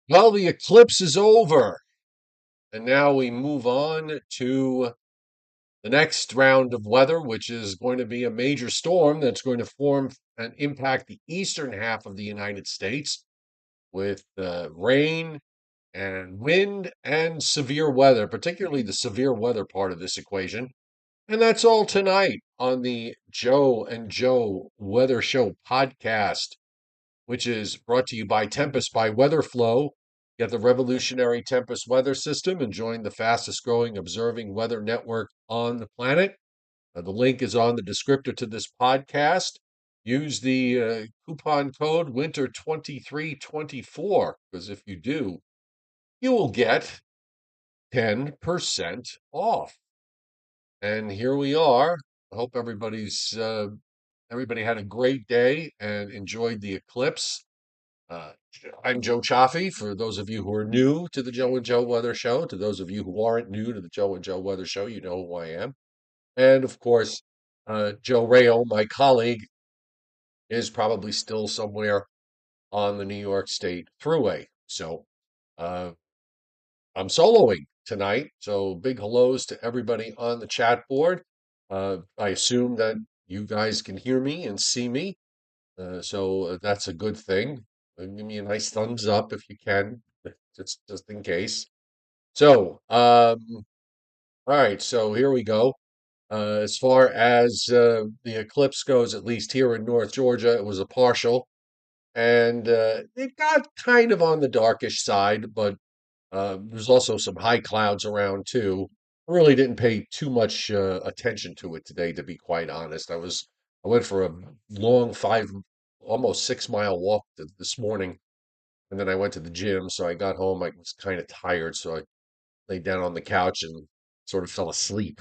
Well, the eclipse is over, and now we move on to the next round of weather, which is going to be a major storm that's going to form and impact the eastern half of the United States with rain and wind and severe weather, particularly the severe weather part of this equation. And that's all tonight on the Joe and Joe Weather Show podcast, which is brought to you by Tempest by WeatherFlow. Get the revolutionary Tempest weather system and join the fastest growing observing weather network on the planet. The link is on the descriptor to this podcast. Use the coupon code winter2324 because if you do, you will get 10% off. And here we are. I hope everybody had a great day and enjoyed the eclipse. Uh, I'm Joe Chaffee. For those of you who are new to the Joe and Joe Weather Show, to those of you who aren't new to the Joe and Joe Weather Show, you know who I am. And of course, Joe Rayo, my colleague, is probably still somewhere on the New York State Thruway. So uh, I'm soloing tonight. So big hellos to everybody on the chat board. I assume that you guys can hear me and see me. So that's a good thing. Give me a nice thumbs up if you can, just in case. So, all right, so here we go. As far as the eclipse goes, at least here in North Georgia, it was a partial, and it got kind of on the darkish side, but there's also some high clouds around too. I really didn't pay too much attention to it today, to be quite honest. I went for a long almost 6 mile walk this morning, and then I went to the gym. So I got home. I was kind of tired, so I laid down on the couch and sort of fell asleep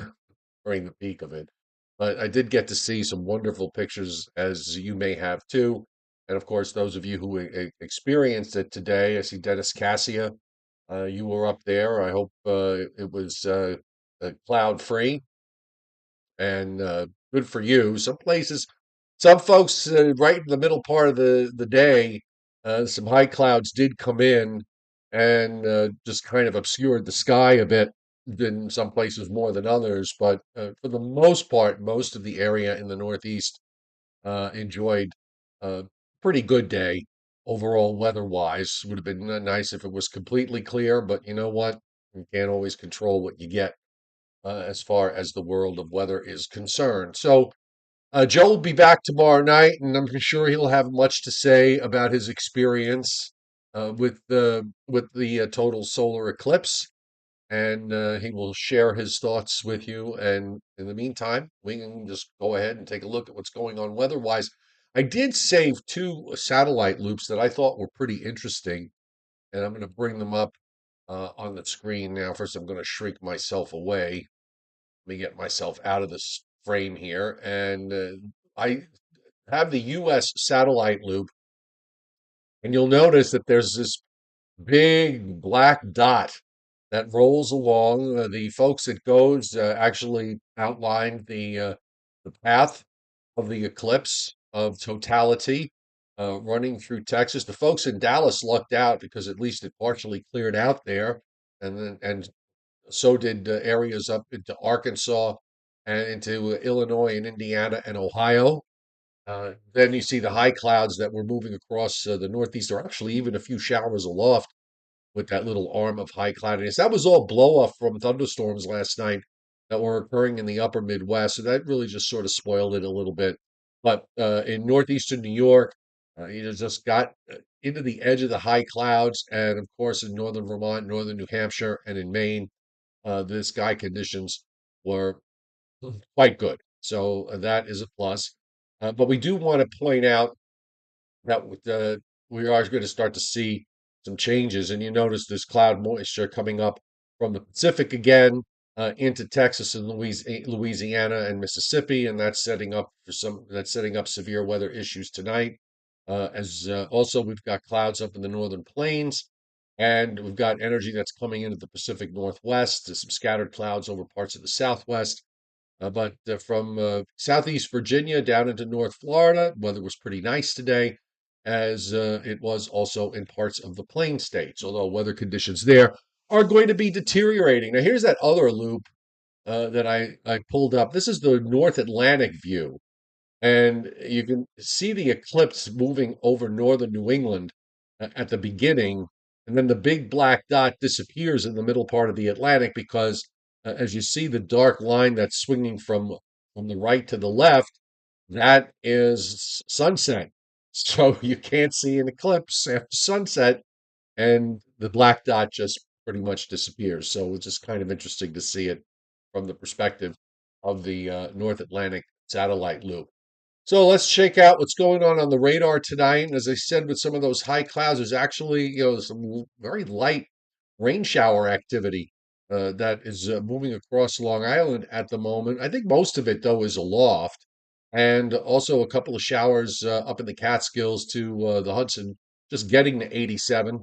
during the peak of it. But I did get to see some wonderful pictures, as you may have too. And of course, those of you who experienced it today, I see Dennis Cassia, you were up there. I hope it was cloud free and good for you. Some places, some folks, right in the middle part of the day, some high clouds did come in and just kind of obscured the sky a bit. In some places more than others, but for the most part, most of the area in the Northeast enjoyed a pretty good day overall weather-wise. Would have been nice if it was completely clear, but you know what? You can't always control what you get as far as the world of weather is concerned. So Joe will be back tomorrow night, and I'm sure he'll have much to say about his experience with the total solar eclipse, and he will share his thoughts with you. And in the meantime, we can just go ahead and take a look at what's going on weather-wise. I did save two satellite loops that I thought were pretty interesting, and I'm going to bring them up on the screen now. First, I'm going to shrink myself away. Let me get myself out of this frame here, and I have the U.S. satellite loop, and you'll notice that there's this big black dot that rolls along. The folks at GOES actually outlined the path of the eclipse of totality running through Texas. The folks in Dallas lucked out because at least it partially cleared out there, and so did areas up into Arkansas and into Illinois and Indiana and Ohio. Then you see the high clouds that were moving across the Northeast. There are actually even a few showers aloft with that little arm of high cloudiness. That was all blow off from thunderstorms last night that were occurring in the upper Midwest. So that really just sort of spoiled it a little bit. But in northeastern New York, just got into the edge of the high clouds. And of course, in northern Vermont, northern New Hampshire, and in Maine, the sky conditions were quite good. So that is a plus. But we do want to point out that we are going to start to see some changes. And you notice this cloud moisture coming up from the Pacific again into Texas and Louisiana and Mississippi, and that's setting up severe weather issues tonight. As Also, we've got clouds up in the northern plains, and we've got energy that's coming into the Pacific Northwest. There's some scattered clouds over parts of the Southwest. But from Southeast Virginia down into North Florida, weather was pretty nice today. as it was also in parts of the plain states, although weather conditions there are going to be deteriorating. Now, here's that other loop that I pulled up. This is the North Atlantic view. And you can see the eclipse moving over northern New England at the beginning, and then the big black dot disappears in the middle part of the Atlantic because, as you see the dark line that's swinging from the right to the left, that is sunset. So you can't see an eclipse after sunset, and the black dot just pretty much disappears. So it's just kind of interesting to see it from the perspective of the North Atlantic satellite loop. So let's check out what's going on the radar tonight. And as I said, with some of those high clouds, there's actually, some very light rain shower activity that is moving across Long Island at the moment. I think most of it, though, is aloft, and also a couple of showers up in the Catskills to the Hudson, just getting to 87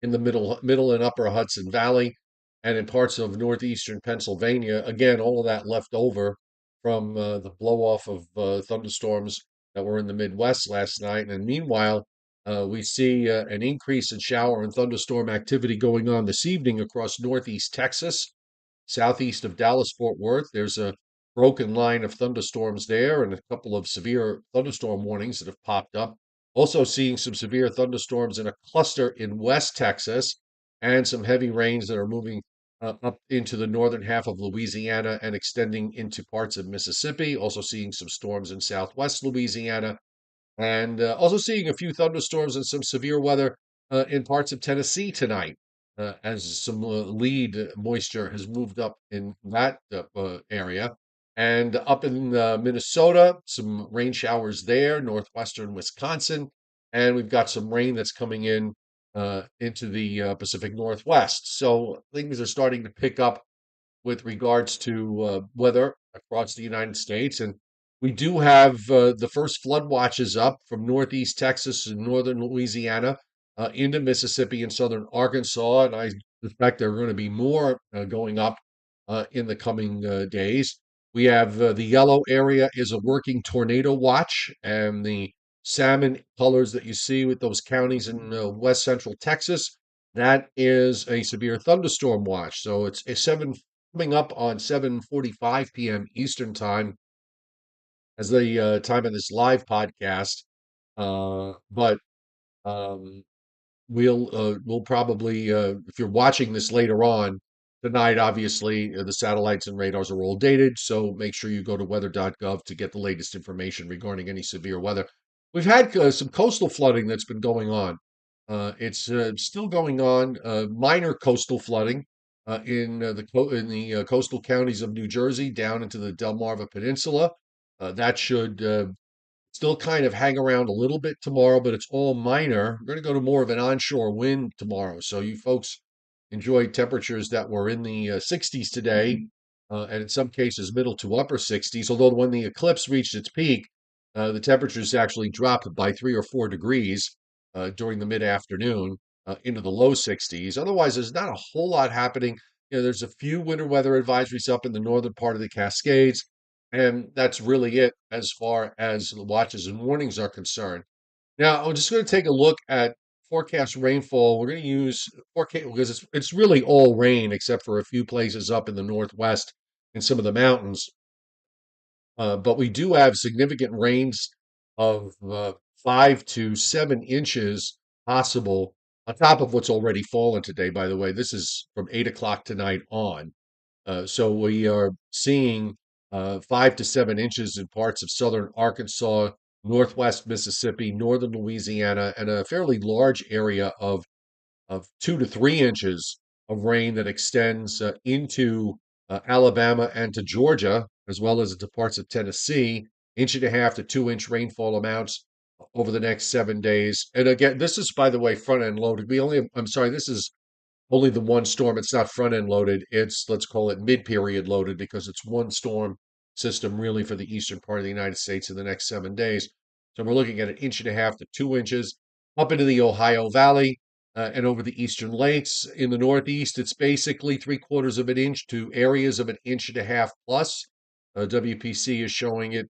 in the middle and upper Hudson Valley, and in parts of northeastern Pennsylvania. Again, all of that left over from the blow off of thunderstorms that were in the Midwest last night. And meanwhile, we see an increase in shower and thunderstorm activity going on this evening across northeast Texas, southeast of Dallas Fort Worth. There's a broken line of thunderstorms there and a couple of severe thunderstorm warnings that have popped up. Also, seeing some severe thunderstorms in a cluster in West Texas and some heavy rains that are moving up into the northern half of Louisiana and extending into parts of Mississippi. Also, seeing some storms in southwest Louisiana, and also seeing a few thunderstorms and some severe weather in parts of Tennessee tonight, as some lead moisture has moved up in that area. And up in Minnesota, some rain showers there, northwestern Wisconsin, and we've got some rain that's coming in into the Pacific Northwest. So things are starting to pick up with regards to weather across the United States. And we do have the first flood watches up from northeast Texas and northern Louisiana into Mississippi and southern Arkansas. And I suspect there are going to be more going up in the coming days. We have the yellow area is a working tornado watch, and the salmon colors that you see with those counties in west central Texas, that is a severe thunderstorm watch. So it's a coming up on 7:45 p.m. Eastern time as the time of this live podcast. But um, we'll probably if you're watching this later on tonight, obviously the satellites and radars are all dated, so make sure you go to weather.gov to get the latest information regarding any severe weather. We've had some coastal flooding that's been going on. It's still going on. Minor coastal flooding in the coastal counties of New Jersey down into the Delmarva Peninsula. That should still kind of hang around a little bit tomorrow, but it's all minor. We're going to go to more of an onshore wind tomorrow. So you folks enjoyed temperatures that were in the 60s today, and in some cases middle to upper 60s. Although when the eclipse reached its peak, the temperatures actually dropped by 3 or 4 degrees during the mid-afternoon into the low 60s. Otherwise, there's not a whole lot happening. There's a few winter weather advisories up in the northern part of the Cascades, and that's really it as far as the watches and warnings are concerned. Now, I'm just going to take a look at forecast rainfall. We're going to use forecast because it's really all rain except for a few places up in the northwest and some of the mountains. But we do have significant rains of 5 to 7 inches possible on top of what's already fallen today. By the way, this is from 8 o'clock tonight on. So we are seeing 5 to 7 inches in parts of southern Arkansas, northwest Mississippi, northern Louisiana, and a fairly large area of 2 to 3 inches of rain that extends into Alabama and to Georgia, as well as into parts of Tennessee. Inch and a half to 2 inch rainfall amounts over the next 7 days. And again, this is, by the way, front end loaded. I'm sorry, this is only the one storm. It's not front end loaded. It's, let's call it mid period loaded because it's one storm system really for the eastern part of the United States in the next 7 days. So we're looking at an inch and a half to 2 inches up into the Ohio Valley and over the eastern lakes. In the northeast, it's basically 3/4 of an inch to areas of an inch and a half plus. WPC is showing it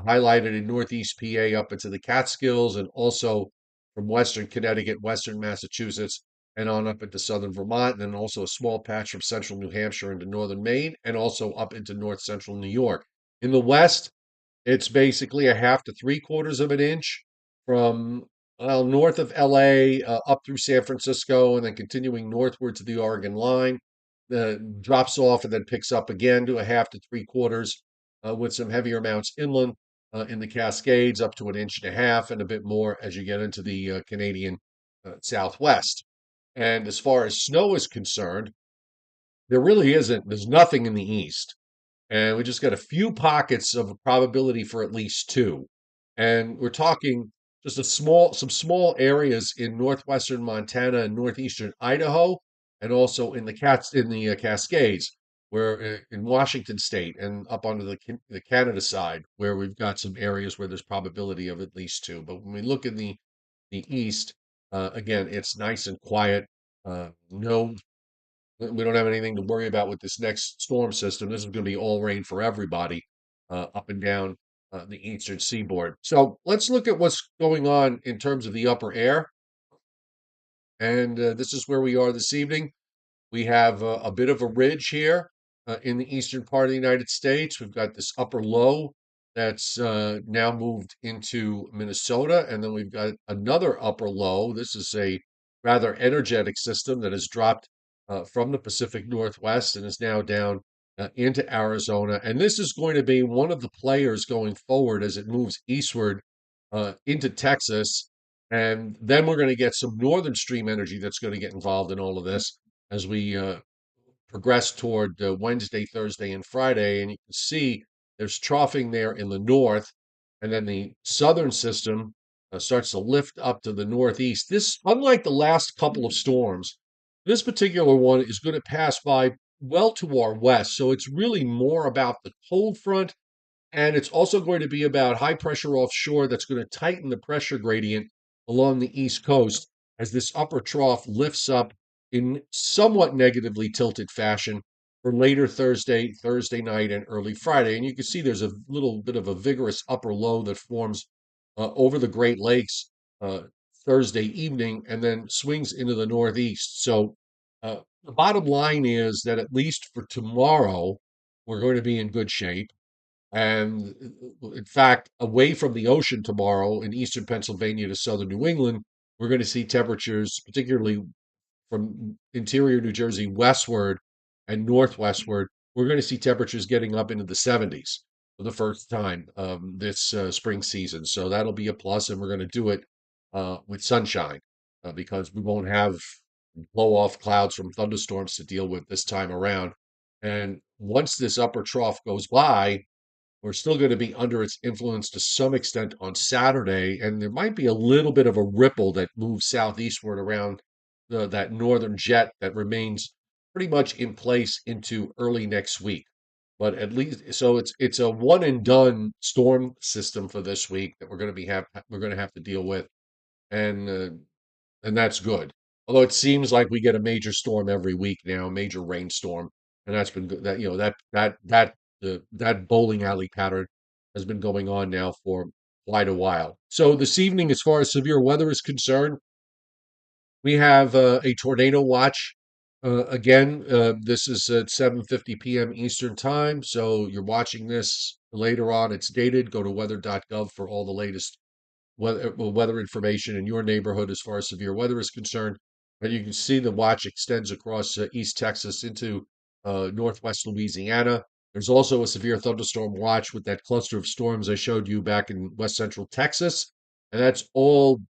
highlighted in Northeast PA up into the Catskills, and also from Western Connecticut, Western Massachusetts, and on up into Southern Vermont, and then also a small patch from Central New Hampshire into Northern Maine, and also up into North Central New York. In the West, it's basically a half to three quarters of an inch from north of LA up through San Francisco, and then continuing northward to the Oregon line. Drops off and then picks up again to a half to three quarters with some heavier amounts inland in the Cascades, up to an inch and a half and a bit more as you get into the Canadian Southwest. And as far as snow is concerned, there really isn't, there's nothing in the east. And we just got a few pockets of a probability for at least two. And we're talking just some small areas in northwestern Montana and northeastern Idaho, and also in the Cascades, where in Washington State and up onto the Canada side, where we've got some areas where there's probability of at least two. But when we look in the east, again, it's nice and quiet. No, we don't have anything to worry about with this next storm system. This is going to be all rain for everybody up and down the eastern seaboard. So let's look at what's going on in terms of the upper air. And this is where we are this evening. We have a bit of a ridge here in the eastern part of the United States. We've got this upper low that's now moved into Minnesota, and then we've got another upper low. This is a rather energetic system that has dropped from the Pacific Northwest and is now down into Arizona. And this is going to be one of the players going forward as it moves eastward into Texas. And then we're going to get some northern stream energy that's going to get involved in all of this as we progress toward Wednesday, Thursday, and Friday. And you can see there's troughing there in the north, and then the southern system starts to lift up to the northeast. This, unlike the last couple of storms, this particular one is going to pass by well to our west. So it's really more about the cold front, and it's also going to be about high pressure offshore that's going to tighten the pressure gradient along the East Coast as this upper trough lifts up in somewhat negatively tilted fashion for later Thursday night, and early Friday. And you can see there's a little bit of a vigorous upper low that forms over the Great Lakes uh, Thursday evening and then swings into the Northeast. So the bottom line is that at least for tomorrow, we're going to be in good shape. And in fact, away from the ocean tomorrow in eastern Pennsylvania to southern New England, we're going to see temperatures, particularly from interior New Jersey westward and northwestward. We're going to see temperatures getting up into the 70s for the first time this spring season. So that'll be a plus, and we're going to do it with sunshine because we won't have blow off clouds from thunderstorms to deal with this time around. And once this upper trough goes by, we're still going to be under its influence to some extent on Saturday, and there might be a little bit of a ripple that moves southeastward around that northern jet that remains pretty much in place into early next week. But at least, so it's a one and done storm system for this week that we're going to have to deal with, and uh, and that's good. Although it seems like we get a major storm every week now, a major rainstorm, and that's been good. That that bowling alley pattern has been going on now for quite a while. So this evening, as far as severe weather is concerned, we have a tornado watch. Again, this is at 7:50 p.m. Eastern time. So you're watching this later on. It's dated. Go to weather.gov for all the latest weather information in your neighborhood as far as severe weather is concerned. And you can see the watch extends across East Texas into northwest Louisiana. There's also a severe thunderstorm watch with that cluster of storms I showed you back in west central Texas. And that's all,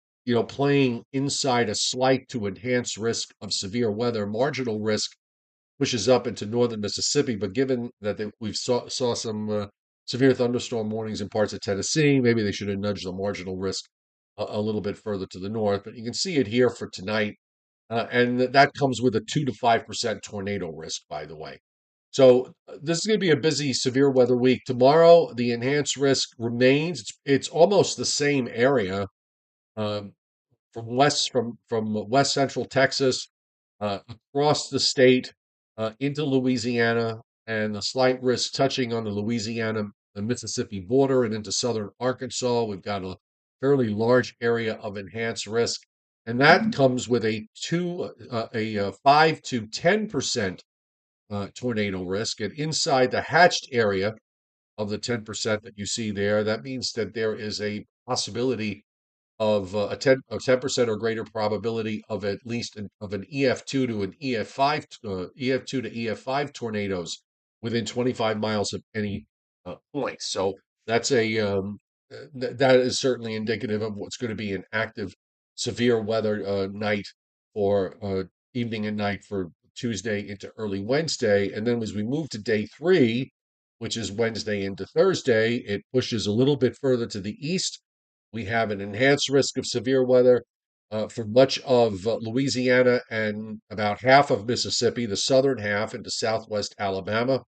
playing inside a slight to enhanced risk of severe weather. Marginal risk pushes up into northern Mississippi, but given that we saw some severe thunderstorm warnings in parts of Tennessee, maybe they should have nudged the marginal risk a little bit further to the north. But you can see it here for tonight, and that comes with a 2 to 5% tornado risk, by the way. So this is going to be a busy severe weather week. Tomorrow, the enhanced risk remains. It's almost the same area. Um, from west central Texas across the state into Louisiana, and a slight risk touching on the Louisiana the Mississippi border and into southern Arkansas. We've got a fairly large area of enhanced risk, and that comes with a 5 to 10% tornado risk. And inside the hatched area of the 10% that you see there, that means that there is a possibility of a 10% or greater probability of at least of an EF2 to an EF5 EF2 to EF5 tornadoes within 25 miles of any point. So that's that is certainly indicative of what's going to be an active severe weather night or evening and night for Tuesday into early Wednesday. And then as we move to day three, which is Wednesday into Thursday, it pushes a little bit further to the east. We have an enhanced risk of severe weather for much of Louisiana and about half of Mississippi, the southern half into southwest Alabama.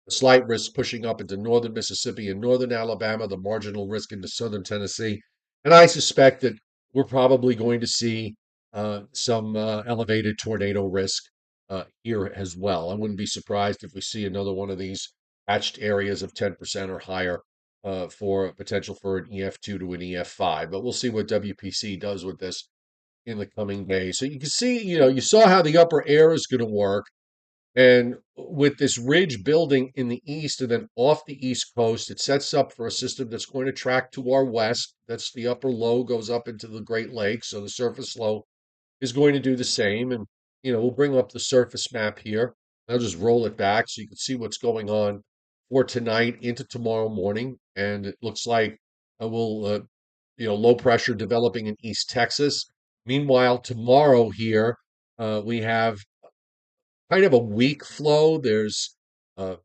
A slight risk pushing up into northern Mississippi and northern Alabama, the marginal risk into southern Tennessee. And I suspect that we're probably going to see some elevated tornado risk here as well. I wouldn't be surprised if we see another one of these hatched areas of 10% or higher for potential for an EF2 to an EF5. But we'll see what WPC does with this in the coming days. So you can see, you saw how the upper air is going to work. And with this ridge building in the east and then off the east coast, it sets up for a system that's going to track to our west. That's the upper low goes up into the Great Lakes. So the surface low is going to do the same. And, we'll bring up the surface map here. I'll just roll it back so you can see what's going on for tonight into tomorrow morning. And it looks like low pressure developing in East Texas. Meanwhile, tomorrow here, we have kind of a weak flow. There's uh,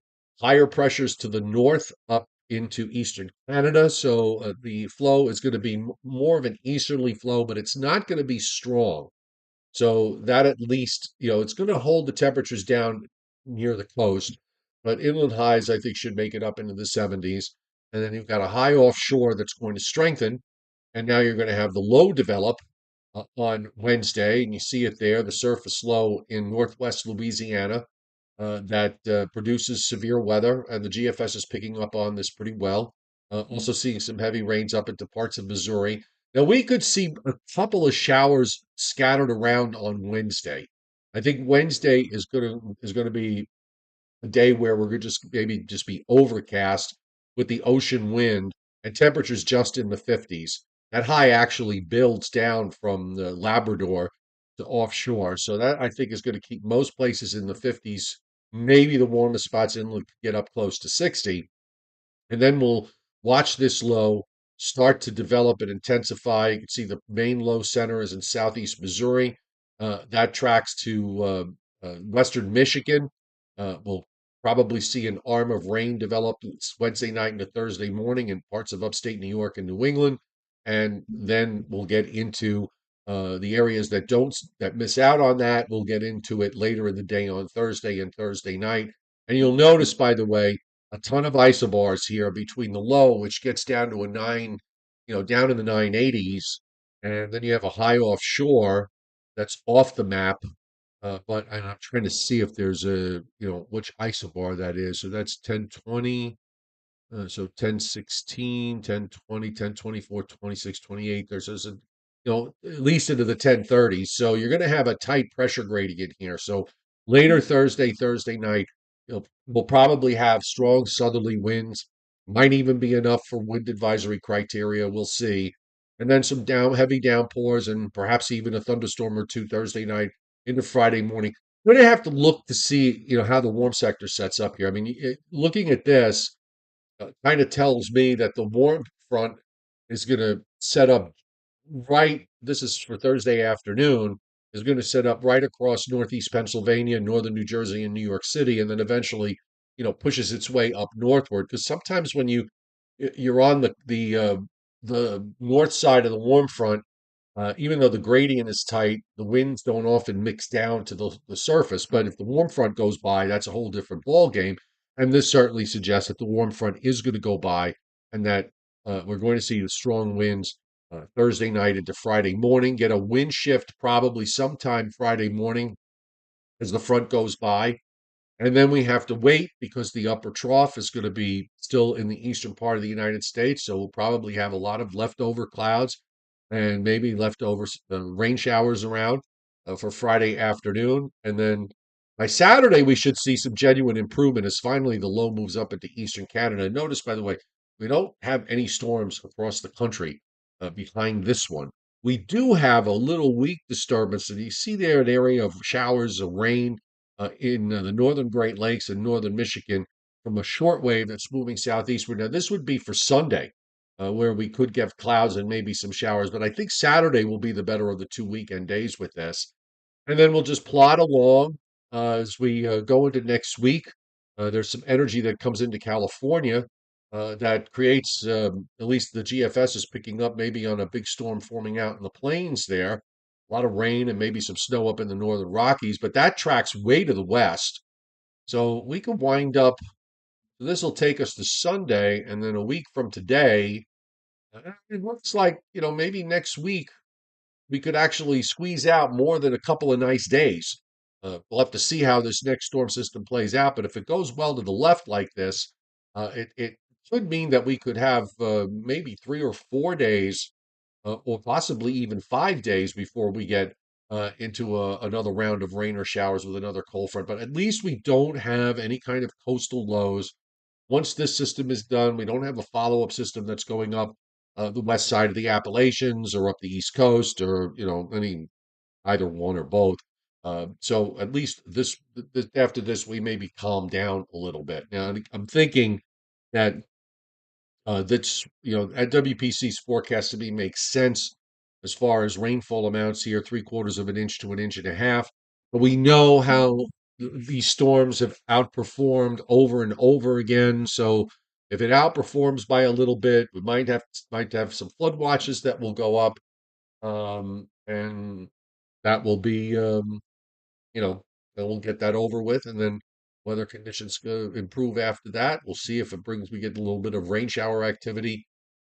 higher pressures to the north up into eastern Canada. So the flow is going to be more of an easterly flow, but it's not going to be strong. So that at least, it's going to hold the temperatures down near the coast, but inland highs, I think, should make it up into the 70s. And then you've got a high offshore that's going to strengthen. And now you're going to have the low develop on Wednesday, and you see it there, the surface low in northwest Louisiana that produces severe weather, and the GFS is picking up on this pretty well. Also seeing some heavy rains up into parts of Missouri. Now we could see a couple of showers scattered around on Wednesday. I think Wednesday is going to be a day where we're going to just maybe just be overcast with the ocean wind and temperatures just in the 50s. That high actually builds down from the Labrador to offshore. So that I think is going to keep most places in the 50s. Maybe the warmest spots inland get up close to 60. And then we'll watch this low start to develop and intensify. You can see the main low center is in southeast Missouri. That tracks to western Michigan. We'll probably see an arm of rain develop Wednesday night into Thursday morning in parts of upstate New York and New England. And then we'll get into the areas that miss out on that. We'll get into it later in the day on Thursday and Thursday night. And you'll notice, by the way, a ton of isobars here between the low, which gets down to a nine, down in the 980s, and then you have a high offshore that's off the map. But I'm trying to see if there's which isobar that is. So that's 1020. So 10, 16, 10, 20, 10, 24, 26, 28. There's at least into the 1030s. So you're going to have a tight pressure gradient here. So later Thursday night, we'll probably have strong southerly winds. Might even be enough for wind advisory criteria. We'll see. And then some heavy downpours and perhaps even a thunderstorm or two Thursday night into Friday morning. We're going to have to look to see, how the warm sector sets up here. I mean, looking at this, kind of tells me that the warm front is going to set up right. This is for Thursday afternoon. Is going to set up right across northeast Pennsylvania, northern New Jersey, and New York City, and then eventually, pushes its way up northward. Because sometimes when you're on the north side of the warm front, even though the gradient is tight, the winds don't often mix down to the surface. But if the warm front goes by, that's a whole different ball game. And this certainly suggests that the warm front is going to go by and that we're going to see the strong winds Thursday night into Friday morning. Get a wind shift probably sometime Friday morning as the front goes by. And then we have to wait because the upper trough is going to be still in the eastern part of the United States. So we'll probably have a lot of leftover clouds and maybe leftover rain showers around for Friday afternoon. And then by Saturday, we should see some genuine improvement as finally the low moves up into eastern Canada. Notice, by the way, we don't have any storms across the country behind this one. We do have a little weak disturbance, and you see there an area of showers of rain in the northern Great Lakes and northern Michigan from a short wave that's moving southeastward. Now, this would be for Sunday, where we could get clouds and maybe some showers, but I think Saturday will be the better of the two weekend days with this. And then we'll just plod along as we go into next week. There's some energy that comes into California that creates, at least the GFS is picking up maybe on a big storm forming out in the plains there. A lot of rain and maybe some snow up in the northern Rockies, but that tracks way to the west. So we could wind up, this will take us to Sunday, and then a week from today, it looks like, maybe next week we could actually squeeze out more than a couple of nice days. We'll have to see how this next storm system plays out, but if it goes well to the left like this, it could mean that we could have maybe 3 or 4 days, or possibly even 5 days before we get into another round of rain or showers with another cold front. But at least we don't have any kind of coastal lows. Once this system is done, we don't have a follow-up system that's going up the west side of the Appalachians or up the East Coast or, any either one or both. So at least after this, we maybe calm down a little bit. Now, I'm thinking that that's, at WPC's forecast to me makes sense as far as rainfall amounts here, 3/4 of an inch to an inch and a half. But we know how these storms have outperformed over and over again. So if it outperforms by a little bit, we might have some flood watches that will go up, and that will be, you know, then we'll get that over with, and then weather conditions improve after that. We'll see if we get a little bit of rain shower activity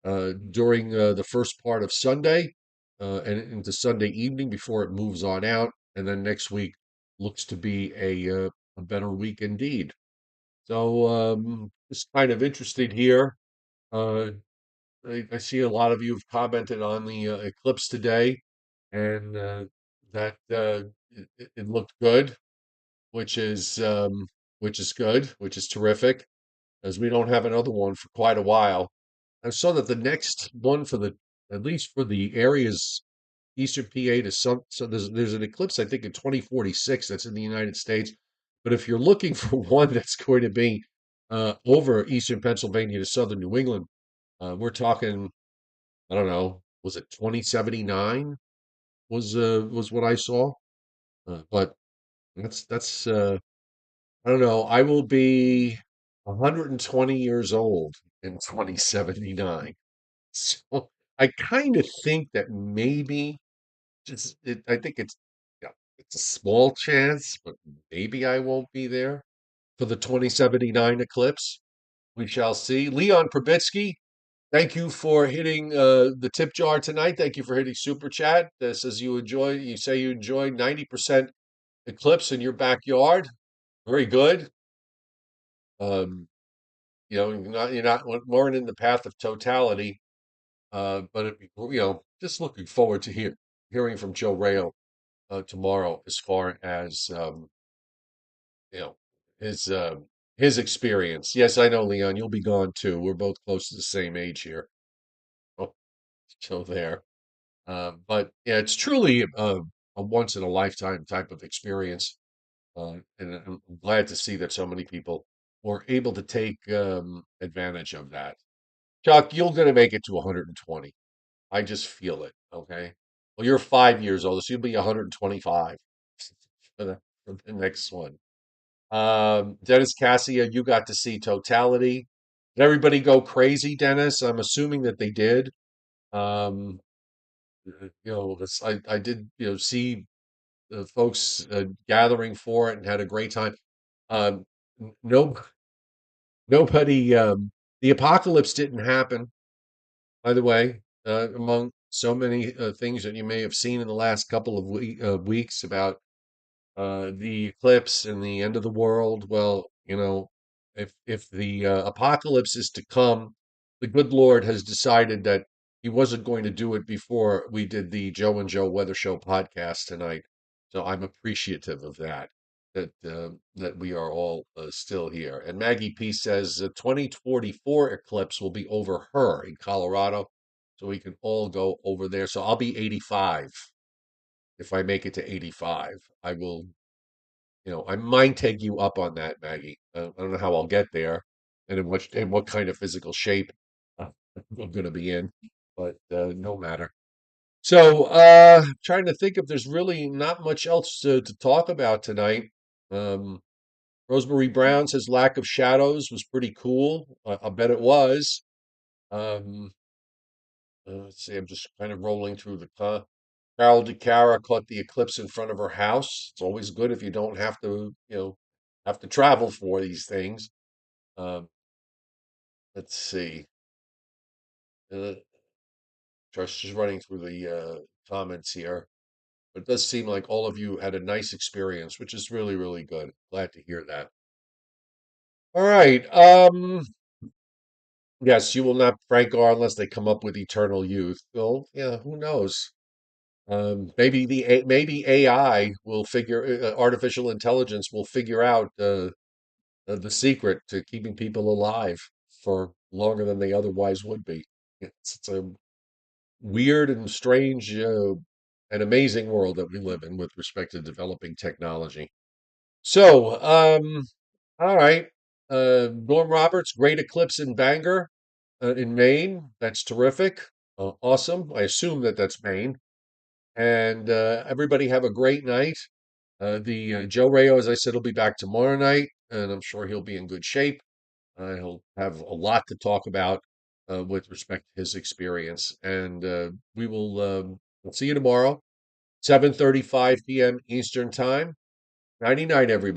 during the first part of Sunday and into Sunday evening before it moves on out. And then next week looks to be a better week indeed. So just kind of interested here. Uh, I see a lot of you have commented on the eclipse today, and it looked good, which is good, which is terrific, as we don't have another one for quite a while. I saw that the next one at least for the areas eastern PA to so there's an eclipse I think in 2046 that's in the United States. But if you're looking for one that's going to be over eastern Pennsylvania to southern New England, we're talking, I don't know, was it 2079 was what I saw. But that's I don't know. I will be 120 years old in 2079. So I kind of think that maybe I think yeah, it's a small chance, but maybe I won't be there for the 2079 eclipse. We shall see. Leon Probitsky, thank you for hitting the tip jar tonight. Thank you for hitting super chat. Says you say you enjoyed 90% eclipse in your backyard. Very good. Um, you're not weren't in the path of totality, but just looking forward to hearing from Joe Rayo tomorrow as far as you know his his experience. Yes, I know, Leon, you'll be gone too. We're both close to the same age here. Oh, so there. But yeah, it's truly a once in a lifetime type of experience, and I'm glad to see that so many people were able to take advantage of that. Chuck, you're going to make it to 120. I just feel it. Okay. Well, you're 5 years old, so you'll be 125 for the next one. Dennis Cassia, you got to see totality. Did everybody go crazy, Dennis? I'm assuming that they did. Um, I did, see folks gathering for it and had a great time. Um, no, nobody, the apocalypse didn't happen, by the way, among so many things that you may have seen in the last couple of weeks about the eclipse and the end of the world. Well, if the apocalypse is to come, the good Lord has decided that He wasn't going to do it before we did the Joe and Joe Weather Show podcast tonight. So I'm appreciative of that. That we are all still here. And Maggie P says the 2044 eclipse will be over her in Colorado, so we can all go over there. So I'll be 85 if I make it to 85. I will, I might take you up on that, Maggie. I don't know how I'll get there and in what kind of physical shape I'm going to be in, but no matter. So, trying to think if there's really not much else to talk about tonight. Um, Rosemary Brown says lack of shadows was pretty cool. I bet it was. Um, let's see, I'm just kind of rolling through the Carol DeCara caught the eclipse in front of her house. It's always good if you don't have to travel for these things. Um, let's see. Uh, just running through the comments here. But it does seem like all of you had a nice experience, which is really, really good. Glad to hear that. All right. Yes, you will not prank R unless they come up with eternal youth. Well, yeah, who knows? Maybe AI will artificial intelligence will figure out the secret to keeping people alive for longer than they otherwise would be. It's a weird and strange and amazing world that we live in with respect to developing technology. So, all right. Norm Roberts, great eclipse in Bangor, in Maine. That's terrific. Awesome. I assume that that's Maine. And everybody have a great night. The Joe Rayo, as I said, will be back tomorrow night, and I'm sure he'll be in good shape. He'll have a lot to talk about with respect to his experience, and we'll see you tomorrow, 7:35 p.m. Eastern Time. Nighty night, everybody.